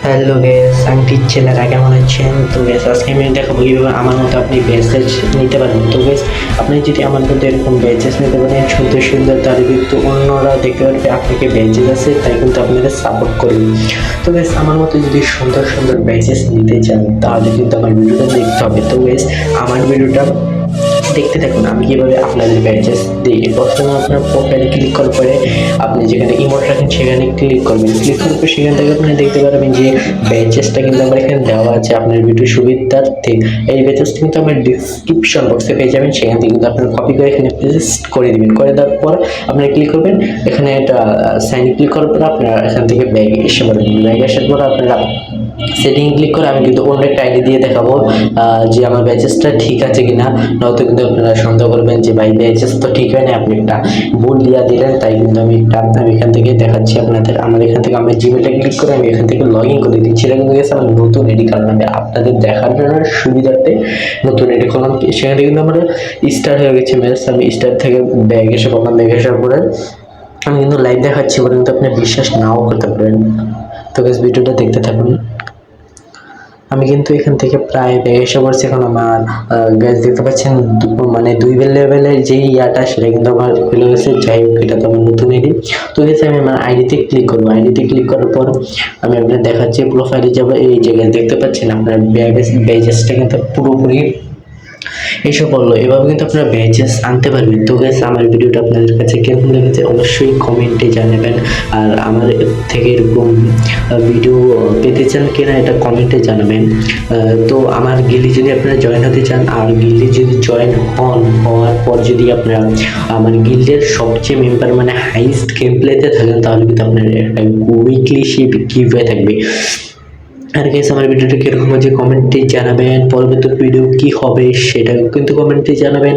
Hello gas, আমি ছেলেরা কেমন আছেন? তো গ্যাস আজকে আমি দেখাবো কীভাবে আমার মতো আপনি ব্যাচেস নিতে পারবেন। তো গ্যাস আপনি যদি আমার মতো এরকম ব্যাচেস নিতে পারেন সুন্দর সুন্দর, তাহলে কিন্তু অন্যরা দেখতে পারবে আপনাকে ব্যাচেস আছে, তাই কিন্তু আপনাদের সাপোর্ট করবে। তো গ্যাস আমার মতো যদি সুন্দর সুন্দর ব্যাচেস নিতে চান তাহলে কিন্তু আমার ভিডিওটা দেখতে হবে। তো গ্যাস আমার ভিডিওটা দেখতে থাকুন আমি কীভাবে আপনাদের ব্যাচেস দিই। প্রথমে আপনার প্রোফাইলে ক্লিক করার পরে আপনি যেখানে ইমোট রাখেন সেখানে ক্লিক করবেন। ক্লিক করার পর সেখান থেকে আপনি দেখতে পারবেন যে ব্যাচেসটা কিন্তু আমার এখানে দেওয়া আছে আপনার ভিডিও সুবিধার্থে। এই ব্যাচেসটা কিন্তু আমার ডিসক্রিপশন বক্সে পেয়ে যাবেন, সেখান থেকে কিন্তু আপনার কপি করে এখানে পেস্ট করে দেবেন। করে দেওয়ার পর আপনারা ক্লিক করবেন, এখানে একটা সাইন ক্লিক করার পর আপনারা এখান থেকে ব্যাগে এসে পড়বেন। ব্যাগে আসার পর আপনারা সেটিং ক্লিক করে আমি কিন্তু অন্য একটা আইডি দিয়ে দেখাবো যে আমার ব্যাচেসটা ঠিক আছে কিনা। নয়তো কিন্তু আপনারা সন্দেহ করবেন যে ভাই ব্যাচেস তো ঠিক হয় না, আপনি একটা ভুল দিয়া দিলেন। তাই কিন্তু আমি এখান থেকে দেখাচ্ছি আপনাদের। আমার এখান থেকে আমি জিমেলটা ক্লিক করে আমি এখান থেকে লগ ইন করে দিচ্ছি। এটা কিন্তু গেছে আমার নতুন আইডি, কারণ আমি আপনাদের দেখার জন্য সুবিধার্থে নতুন আইডি করলাম। সেখান থেকে কিন্তু আমার স্টার্ট হয়ে গেছে ম্যাচ। আমি স্টার্ট থেকে ব্যাগ এসে বললাম, ব্যাগ আসার পরে আমি কিন্তু লাইভ দেখাচ্ছি বলে কিন্তু আপনি বিশ্বাস নাও করতে পারেন। তো বেশ ভিডিওটা দেখতে থাকুন। আমি কিন্তু এখান থেকে প্রায় এসে পড়ছি। এখন আমার গ্যাস দেখতে পাচ্ছেন মানে 2 লেভেলের যে ইয়াটা সেটা কিন্তু আমার খুলে গেছে। যাই হোক, এটা তো আমার নতুন আইডি। তো গেছে আমি আমার আইডিতে ক্লিক করবো। আইডিতে ক্লিক করার পর আমি আপনার দেখাচ্ছি প্রোফাইলে যাবো। এই জায়গায় দেখতে পাচ্ছেন আপনার ব্যাচেসটা কিন্তু পুরোপুরি এসব বললো। এভাবে কিন্তু আপনারা ব্যাচেস আনতে পারবেন। তো গ্যাস আমার ভিডিওটা আপনাদের কাছে কেমন লেগেছে অবশ্যই কমেন্টে জানাবেন। আর আমার থেকে এরকম ভিডিও পেতে চান কিনা এটা কমেন্টে জানাবেন। তো আমার গিলি যদি আপনারা জয়েন হতে চান, আর গিলি যদি জয়েন হওয়ার পর যদি আপনারা আমার গিল্ডের সবচেয়ে মেম্বার মানে হাইস্ট গেম প্লেতে থাকেন, তাহলে কিন্তু আপনার একটা উইকলি সেই গিভওয়ে থাকবে। আর গাইস আমার ভিডিওটা কিরকম হয়েছে কমেন্টে জানাবেন। পরবর্তী ভিডিও কি হবে সেটাও কিন্তু কমেন্টে জানাবেন।